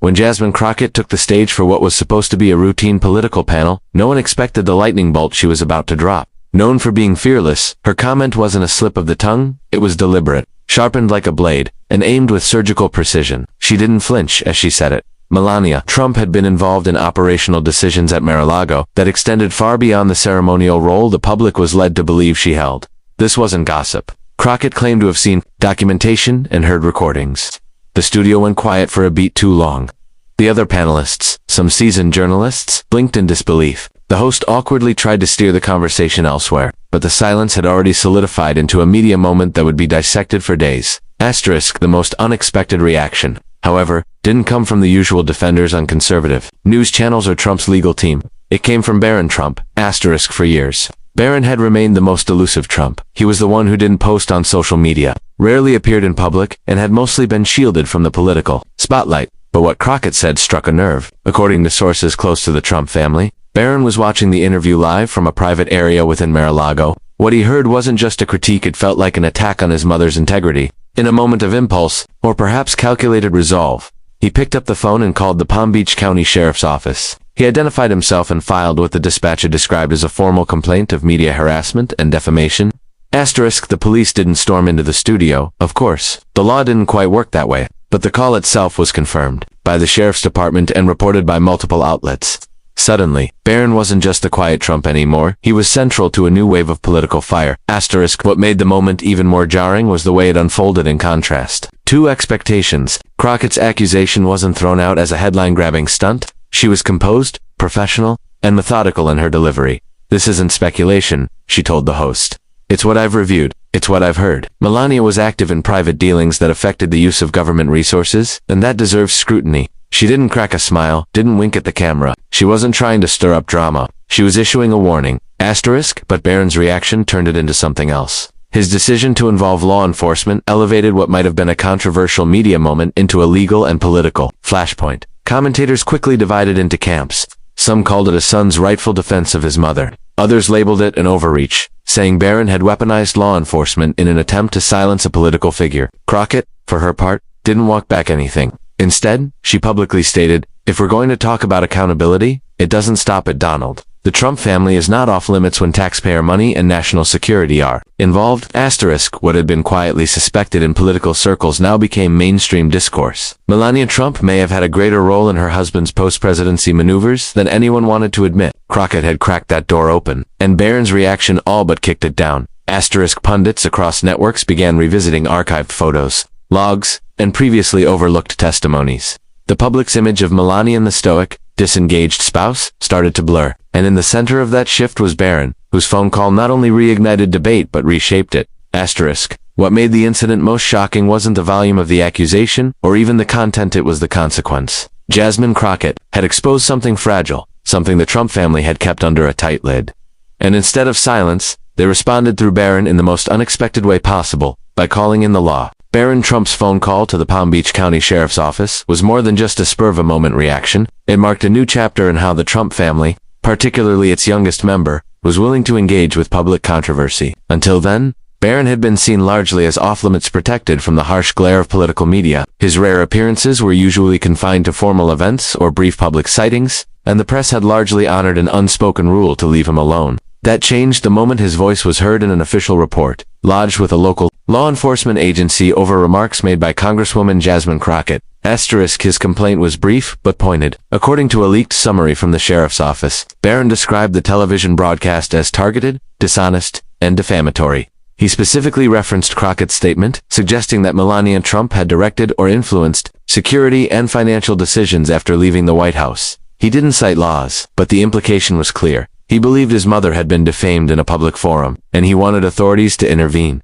When Jasmine Crockett took the stage for what was supposed to be a routine political panel, no one expected the lightning bolt she was about to drop. Known for being fearless, her comment wasn't a slip of the tongue, it was deliberate, sharpened like a blade, and aimed with surgical precision. She didn't flinch as she said it. Melania Trump had been involved in operational decisions at Mar-a-Lago that extended far beyond the ceremonial role the public was led to believe she held. This wasn't gossip. Crockett claimed to have seen documentation and heard recordings. The studio went quiet for a beat too long. The other panelists, some seasoned journalists, blinked in disbelief. The host awkwardly tried to steer the conversation elsewhere, but the silence had already solidified into a media moment that would be dissected for days. The most unexpected reaction, however, didn't come from the usual defenders on conservative news channels or Trump's legal team. It came from Barron Trump, for years. Barron had remained the most elusive Trump. He was the one who didn't post on social media, rarely appeared in public, and had mostly been shielded from the political spotlight. But what Crockett said struck a nerve. According to sources close to the Trump family, Barron was watching the interview live from a private area within Mar-a-Lago. What he heard wasn't just a critique, it felt like an attack on his mother's integrity. In a moment of impulse, or perhaps calculated resolve, he picked up the phone and called the Palm Beach County Sheriff's Office. He identified himself and filed what the dispatcher described as a formal complaint of media harassment and defamation. The police didn't storm into the studio, of course. The law didn't quite work that way. But the call itself was confirmed by the sheriff's department and reported by multiple outlets. Suddenly, Barron wasn't just a quiet Trump anymore, he was central to a new wave of political fire. What made the moment even more jarring was the way it unfolded in contrast. Two expectations. Crockett's accusation wasn't thrown out as a headline-grabbing stunt. She was composed, professional, and methodical in her delivery. "This isn't speculation," she told the host. "It's what I've reviewed. It's what I've heard." Melania was active in private dealings that affected the use of government resources, and that deserves scrutiny. She didn't crack a smile, didn't wink at the camera. She wasn't trying to stir up drama. She was issuing a warning. But Barron's reaction turned it into something else. His decision to involve law enforcement elevated what might have been a controversial media moment into a legal and political flashpoint. Commentators quickly divided into camps. Some called it a son's rightful defense of his mother. Others labeled it an overreach, saying Barron had weaponized law enforcement in an attempt to silence a political figure. Crockett, for her part, didn't walk back anything. Instead, she publicly stated, "If we're going to talk about accountability, it doesn't stop at Donald. The Trump family is not off limits when taxpayer money and national security are involved." What had been quietly suspected in political circles now became mainstream discourse. Melania Trump may have had a greater role in her husband's post-presidency maneuvers than anyone wanted to admit. Crockett had cracked that door open, and Barron's reaction all but kicked it down. Pundits across networks began revisiting archived photos, logs, and previously overlooked testimonies. The public's image of Melania and the stoic, disengaged spouse started to blur, and in the center of that shift was Barron, whose phone call not only reignited debate but reshaped it. What made the incident most shocking wasn't the volume of the accusation, or even the content, it was the consequence. Jasmine Crockett had exposed something fragile, something the Trump family had kept under a tight lid. And instead of silence, they responded through Barron in the most unexpected way possible, by calling in the law. Barron Trump's phone call to the Palm Beach County Sheriff's Office was more than just a spur-of-a-moment reaction. It marked a new chapter in how the Trump family, particularly its youngest member, was willing to engage with public controversy. Until then, Barron had been seen largely as off-limits, protected from the harsh glare of political media. His rare appearances were usually confined to formal events or brief public sightings, and the press had largely honored an unspoken rule to leave him alone. That changed the moment his voice was heard in an official report, lodged with a local law enforcement agency over remarks made by Congresswoman Jasmine Crockett. His complaint was brief but pointed. According to a leaked summary from the sheriff's office, Barron described the television broadcast as targeted, dishonest, and defamatory. He specifically referenced Crockett's statement, suggesting that Melania Trump had directed or influenced security and financial decisions after leaving the White House. He didn't cite laws, but the implication was clear. He believed his mother had been defamed in a public forum, and he wanted authorities to intervene.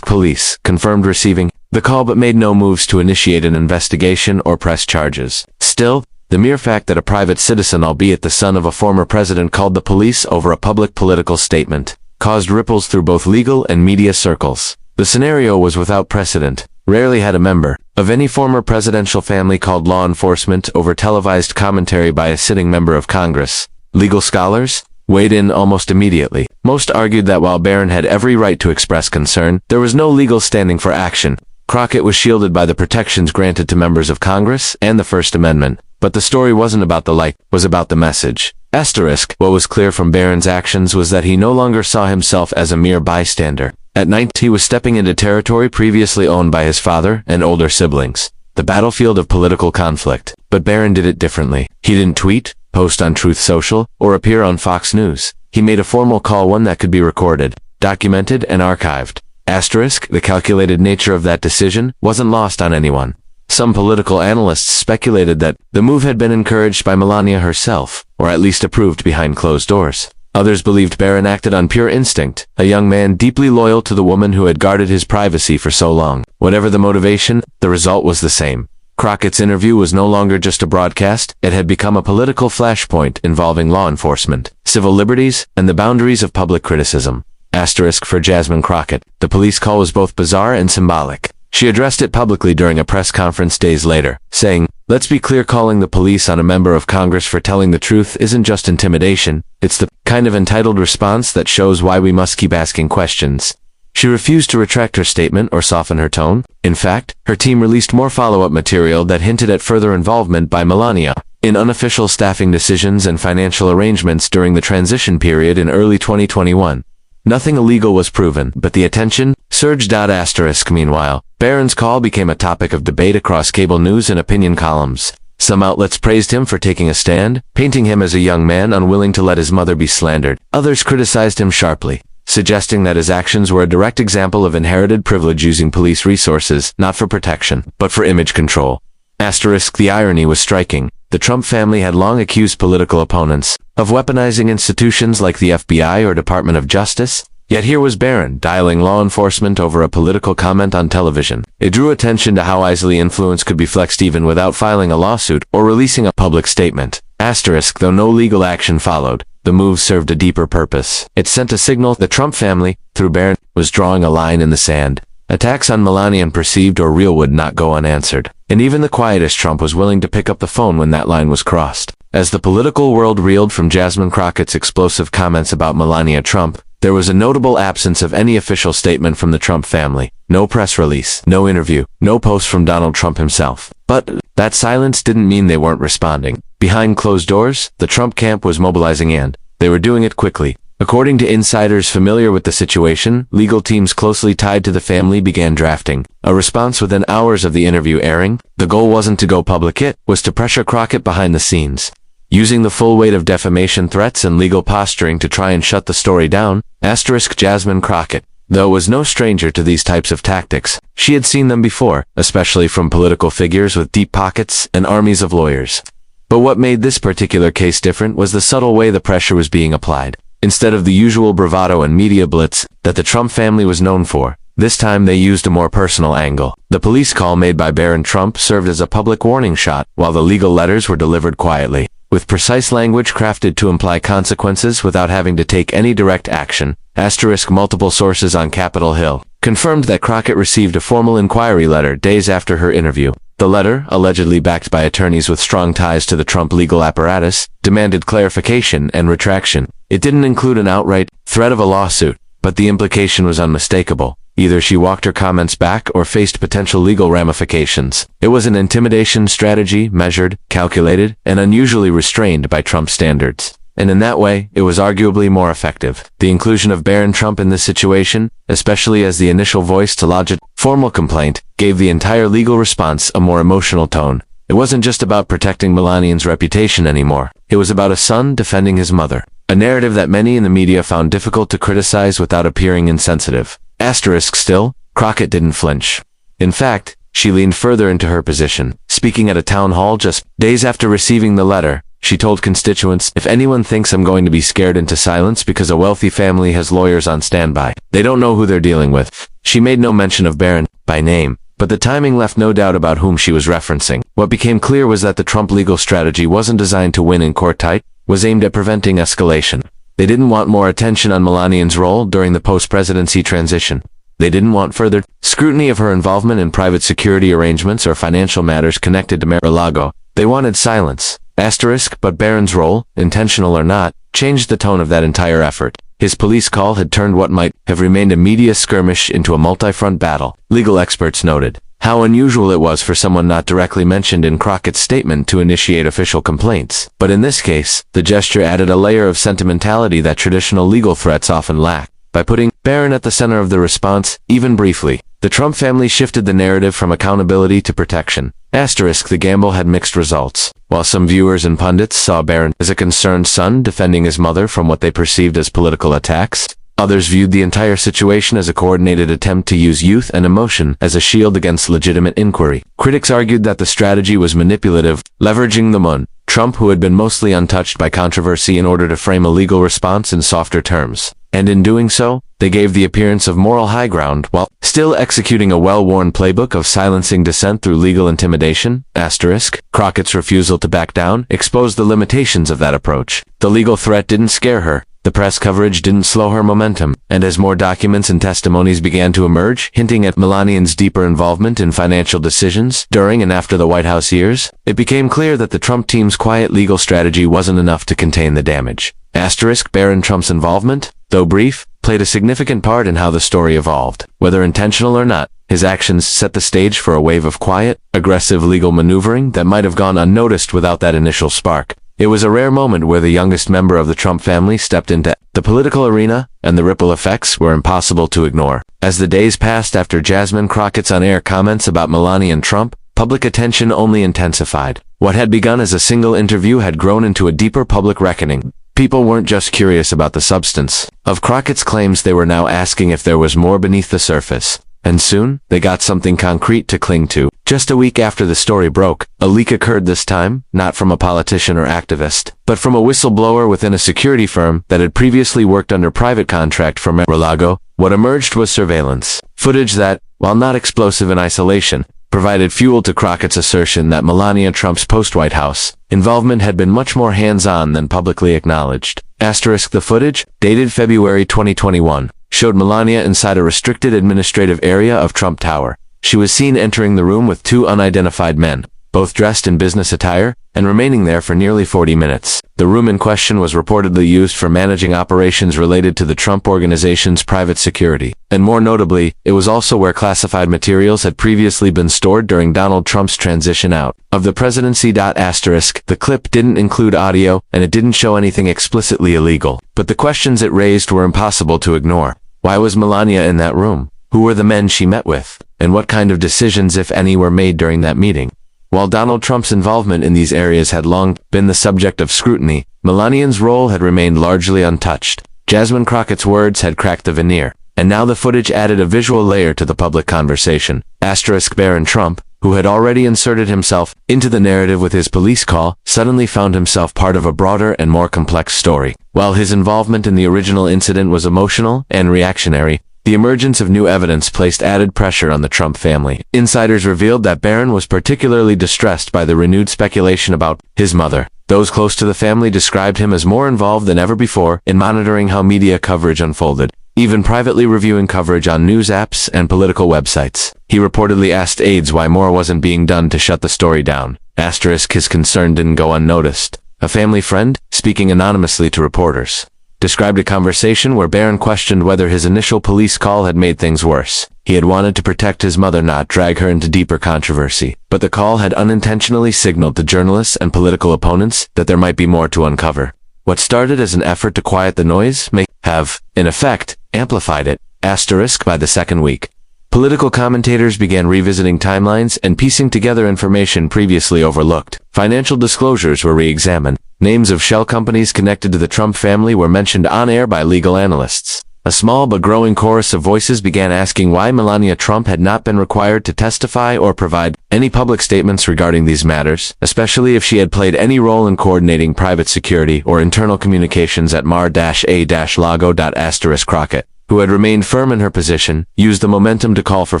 Police confirmed receiving the call but made no moves to initiate an investigation or press charges. Still, the mere fact that a private citizen, albeit the son of a former president, called the police over a public political statement caused ripples through both legal and media circles. The scenario was without precedent. Rarely had a member of any former presidential family called law enforcement over televised commentary by a sitting member of Congress. Legal scholars weighed in almost immediately. Most argued that while Barron had every right to express concern, there was no legal standing for action. Crockett was shielded by the protections granted to members of Congress and the First Amendment. But the story wasn't about the light, it was about the message. Asterisk, what was clear from Barron's actions was that he no longer saw himself as a mere bystander. At 19, he was stepping into territory previously owned by his father and older siblings, the battlefield of political conflict. But Barron did it differently. He didn't tweet, post on Truth Social, or appear on Fox News. He made a formal call, one that could be recorded, documented, and archived. Asterisk, the calculated nature of that decision wasn't lost on anyone. Some political analysts speculated that the move had been encouraged by Melania herself, or at least approved behind closed doors. Others believed Barron acted on pure instinct, a young man deeply loyal to the woman who had guarded his privacy for so long. Whatever the motivation, the result was the same. Crockett's interview was no longer just a broadcast, it had become a political flashpoint involving law enforcement, civil liberties, and the boundaries of public criticism. Asterisk for Jasmine Crockett, the police call was both bizarre and symbolic. She addressed it publicly during a press conference days later, saying, "Let's be clear, calling the police on a member of Congress for telling the truth isn't just intimidation, it's the kind of entitled response that shows why we must keep asking questions." She refused to retract her statement or soften her tone. In fact, her team released more follow-up material that hinted at further involvement by Melania in unofficial staffing decisions and financial arrangements during the transition period in early 2021. Nothing illegal was proven, but the attention surged. Asterisk meanwhile, Barron's call became a topic of debate across cable news and opinion columns. Some outlets praised him for taking a stand, painting him as a young man unwilling to let his mother be slandered. Others criticized him sharply, suggesting that his actions were a direct example of inherited privilege, using police resources not for protection, but for image control. Asterisk, the irony was striking. The Trump family had long accused political opponents of weaponizing institutions like the FBI or Department of Justice. Yet here was Barron dialing law enforcement over a political comment on television. It drew attention to how easily influence could be flexed even without filing a lawsuit or releasing a public statement. Asterisk, though no legal action followed, the move served a deeper purpose. It sent a signal the Trump family, through Barron, was drawing a line in the sand. Attacks on Melania, perceived or real, would not go unanswered. And even the quietest Trump was willing to pick up the phone when that line was crossed. As the political world reeled from Jasmine Crockett's explosive comments about Melania Trump, there was a notable absence of any official statement from the Trump family. No press release, no interview, no post from Donald Trump himself. But that silence didn't mean they weren't responding. Behind closed doors, the Trump camp was mobilizing, and they were doing it quickly. According to insiders familiar with the situation, legal teams closely tied to the family began drafting a response within hours of the interview airing. The goal wasn't to go public, it was to pressure Crockett behind the scenes, using the full weight of defamation threats and legal posturing to try and shut the story down. Asterisk, Jasmine Crockett, though, was no stranger to these types of tactics. She had seen them before, especially from political figures with deep pockets and armies of lawyers. But what made this particular case different was the subtle way the pressure was being applied. Instead of the usual bravado and media blitz that the Trump family was known for, this time they used a more personal angle. The police call made by Barron Trump served as a public warning shot, while the legal letters were delivered quietly, with precise language crafted to imply consequences without having to take any direct action. Asterisk, multiple sources on Capitol Hill confirmed that Crockett received a formal inquiry letter days after her interview. The letter, allegedly backed by attorneys with strong ties to the Trump legal apparatus, demanded clarification and retraction. It didn't include an outright threat of a lawsuit, but the implication was unmistakable. Either she walked her comments back or faced potential legal ramifications. It was an intimidation strategy, measured, calculated, and unusually restrained by Trump standards. And in that way, it was arguably more effective. The inclusion of Barron Trump in this situation, especially as the initial voice to lodge a formal complaint, gave the entire legal response a more emotional tone. It wasn't just about protecting Melania's reputation anymore. It was about a son defending his mother. A narrative that many in the media found difficult to criticize without appearing insensitive. Asterisk, still, Crockett didn't flinch. In fact, she leaned further into her position. Speaking at a town hall just days after receiving the letter, she told constituents, "If anyone thinks I'm going to be scared into silence because a wealthy family has lawyers on standby, they don't know who they're dealing with." She made no mention of Barron by name, but the timing left no doubt about whom she was referencing. What became clear was that the Trump legal strategy wasn't designed to win in court, was aimed at preventing escalation. They didn't want more attention on Melania's role during the post-presidency transition. They didn't want further scrutiny of her involvement in private security arrangements or financial matters connected to Mar-a-Lago. They wanted silence. Asterisk, but Barron's role, intentional or not, changed the tone of that entire effort. His police call had turned what might have remained a media skirmish into a multi-front battle, legal experts noted. How unusual it was for someone not directly mentioned in Crockett's statement to initiate official complaints. But in this case, the gesture added a layer of sentimentality that traditional legal threats often lack. By putting Barron at the center of the response, even briefly, the Trump family shifted the narrative from accountability to protection. Asterisk, the gamble had mixed results. While some viewers and pundits saw Barron as a concerned son defending his mother from what they perceived as political attacks, others viewed the entire situation as a coordinated attempt to use youth and emotion as a shield against legitimate inquiry. Critics argued that the strategy was manipulative, leveraging the Mun Trump, who had been mostly untouched by controversy, in order to frame a legal response in softer terms. And in doing so, they gave the appearance of moral high ground while still executing a well-worn playbook of silencing dissent through legal intimidation. Asterisk, Crockett's refusal to back down exposed the limitations of that approach. The legal threat didn't scare her. The press coverage didn't slow her momentum, and as more documents and testimonies began to emerge, hinting at Melania's deeper involvement in financial decisions during and after the White House years, it became clear that the Trump team's quiet legal strategy wasn't enough to contain the damage. Asterisk, Barron Trump's involvement, though brief, played a significant part in how the story evolved. Whether intentional or not, his actions set the stage for a wave of quiet, aggressive legal maneuvering that might have gone unnoticed without that initial spark. It was a rare moment where the youngest member of the Trump family stepped into the political arena, and the ripple effects were impossible to ignore. As the days passed after Jasmine Crockett's on-air comments about Melania Trump, public attention only intensified. What had begun as a single interview had grown into a deeper public reckoning. People weren't just curious about the substance of Crockett's claims, they were now asking if there was more beneath the surface. And soon, they got something concrete to cling to. Just a week after the story broke, a leak occurred, this time, not from a politician or activist, but from a whistleblower within a security firm that had previously worked under private contract for Mar-a-Lago. What emerged was surveillance footage that, while not explosive in isolation, provided fuel to Crockett's assertion that Melania Trump's post-White House involvement had been much more hands-on than publicly acknowledged. Asterisk, the footage, dated February 2021, showed Melania inside a restricted administrative area of Trump Tower. She was seen entering the room with two unidentified men, both dressed in business attire, and remaining there for nearly 40 minutes. The room in question was reportedly used for managing operations related to the Trump Organization's private security. And more notably, it was also where classified materials had previously been stored during Donald Trump's transition out of the presidency. Asterisk, the clip didn't include audio, and it didn't show anything explicitly illegal. But the questions it raised were impossible to ignore. Why was Melania in that room? Who were the men she met with? And what kind of decisions, if any, were made during that meeting? While Donald Trump's involvement in these areas had long been the subject of scrutiny, Melania's role had remained largely untouched. Jasmine Crockett's words had cracked the veneer, and now the footage added a visual layer to the public conversation. Asterisk, Barron Trump, who had already inserted himself into the narrative with his police call, suddenly found himself part of a broader and more complex story. While his involvement in the original incident was emotional and reactionary, the emergence of new evidence placed added pressure on the Trump family. Insiders revealed that Barron was particularly distressed by the renewed speculation about his mother. Those close to the family described him as more involved than ever before in monitoring how media coverage unfolded, even privately reviewing coverage on news apps and political websites. He reportedly asked aides why more wasn't being done to shut the story down. Asterisk, his concern didn't go unnoticed. A family friend, speaking anonymously to reporters, described a conversation where Barron questioned whether his initial police call had made things worse. He had wanted to protect his mother, not drag her into deeper controversy. But the call had unintentionally signaled to journalists and political opponents that there might be more to uncover. What started as an effort to quiet the noise may have, in effect, amplified it. Asterisk, by the second week, political commentators began revisiting timelines and piecing together information previously overlooked. Financial disclosures were re-examined. Names of shell companies connected to the Trump family were mentioned on air by legal analysts. A small but growing chorus of voices began asking why Melania Trump had not been required to testify or provide any public statements regarding these matters, especially if she had played any role in coordinating private security or internal communications at Mar-a-Lago. Asterisk, Crockett, who had remained firm in her position, used the momentum to call for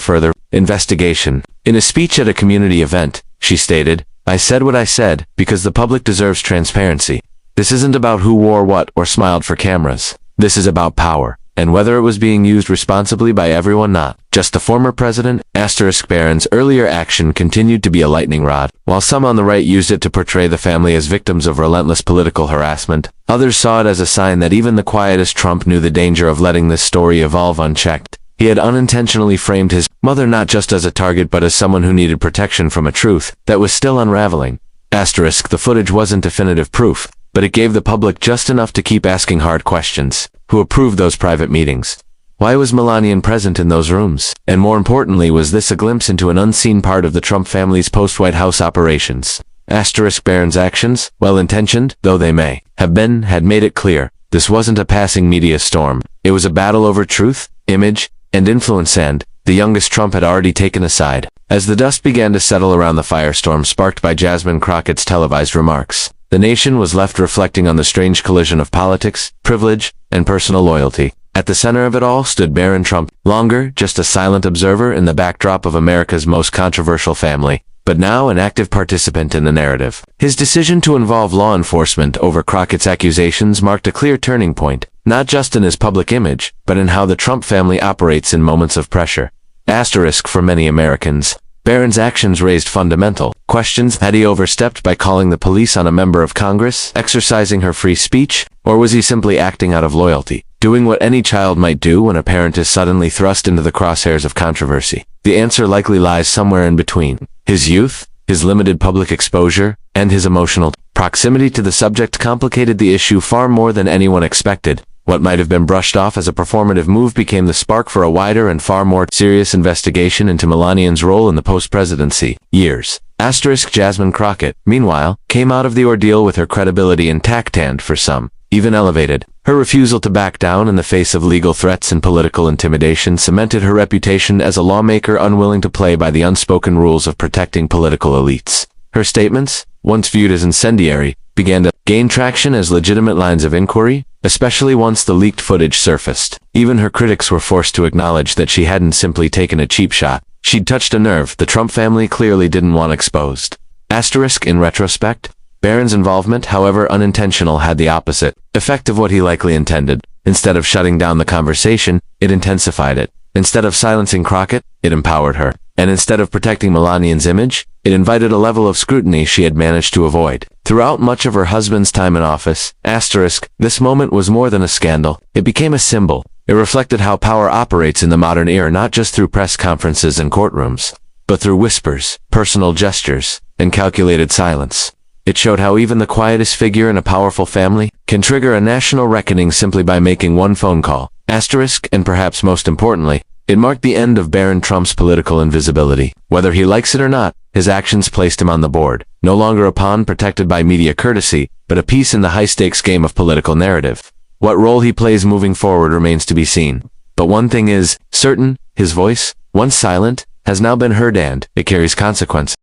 further investigation. In a speech at a community event, she stated, "I said what I said because the public deserves transparency. This isn't about who wore what or smiled for cameras. This is about power, and whether it was being used responsibly by everyone, not just the former president." Asterisk, Barron's earlier action continued to be a lightning rod. While some on the right used it to portray the family as victims of relentless political harassment, Others saw it as a sign that even the quietest Trump knew the danger of letting this story evolve unchecked. He had unintentionally framed his mother not just as a target but as someone who needed protection from a truth that was still unraveling. Asterisk, the footage wasn't definitive proof, but it gave the public just enough to keep asking hard questions. Who approved those private meetings? Why was Melania present in those rooms? And more importantly, was this a glimpse into an unseen part of the Trump family's post-White House operations? Asterisk, Barron's actions, well-intentioned though they may have been, had made it clear this wasn't a passing media storm. It was a battle over truth, image, and influence, and the youngest Trump had already taken a side. As the dust began to settle around the firestorm sparked by Jasmine Crockett's televised remarks, the nation was left reflecting on the strange collision of politics, privilege, and personal loyalty. At the center of it all stood Barron Trump, longer just a silent observer in the backdrop of America's most controversial family, but now an active participant in the narrative. His decision to involve law enforcement over Crockett's accusations marked a clear turning point, not just in his public image, but in how the Trump family operates in moments of pressure. Asterisk, for many Americans, Barron's actions raised fundamental questions. Had he overstepped by calling the police on a member of Congress, exercising her free speech, or was he simply acting out of loyalty, doing what any child might do when a parent is suddenly thrust into the crosshairs of controversy? The answer likely lies somewhere in between. His youth, his limited public exposure, and his emotional proximity to the subject complicated the issue far more than anyone expected. What might have been brushed off as a performative move became the spark for a wider and far more serious investigation into Melania's role in the post-presidency years. Asterisk, Jasmine Crockett, meanwhile, came out of the ordeal with her credibility intact and, for some, even elevated. Her refusal to back down in the face of legal threats and political intimidation cemented her reputation as a lawmaker unwilling to play by the unspoken rules of protecting political elites. Her statements, once viewed as incendiary, began to gain traction as legitimate lines of inquiry, especially once the leaked footage surfaced. Even her critics were forced to acknowledge that she hadn't simply taken a cheap shot. She'd touched a nerve the Trump family clearly didn't want exposed. Asterisk, in retrospect, Barron's involvement, however unintentional, had the opposite effect of what he likely intended. Instead of shutting down the conversation, it intensified it. Instead of silencing Crockett, it empowered her. And instead of protecting Melania's image, it invited a level of scrutiny she had managed to avoid. Throughout much of her husband's time in office, asterisk, this moment was more than a scandal. It became a symbol. It reflected how power operates in the modern era, not just through press conferences and courtrooms, but through whispers, personal gestures, and calculated silence. It showed how even the quietest figure in a powerful family can trigger a national reckoning simply by making one phone call. Asterisk, and perhaps most importantly, it marked the end of Barron Trump's political invisibility. Whether he likes it or not, his actions placed him on the board, no longer a pawn protected by media courtesy, but a piece in the high-stakes game of political narrative. What role he plays moving forward remains to be seen. But one thing is certain, his voice, once silent, has now been heard and it carries consequence.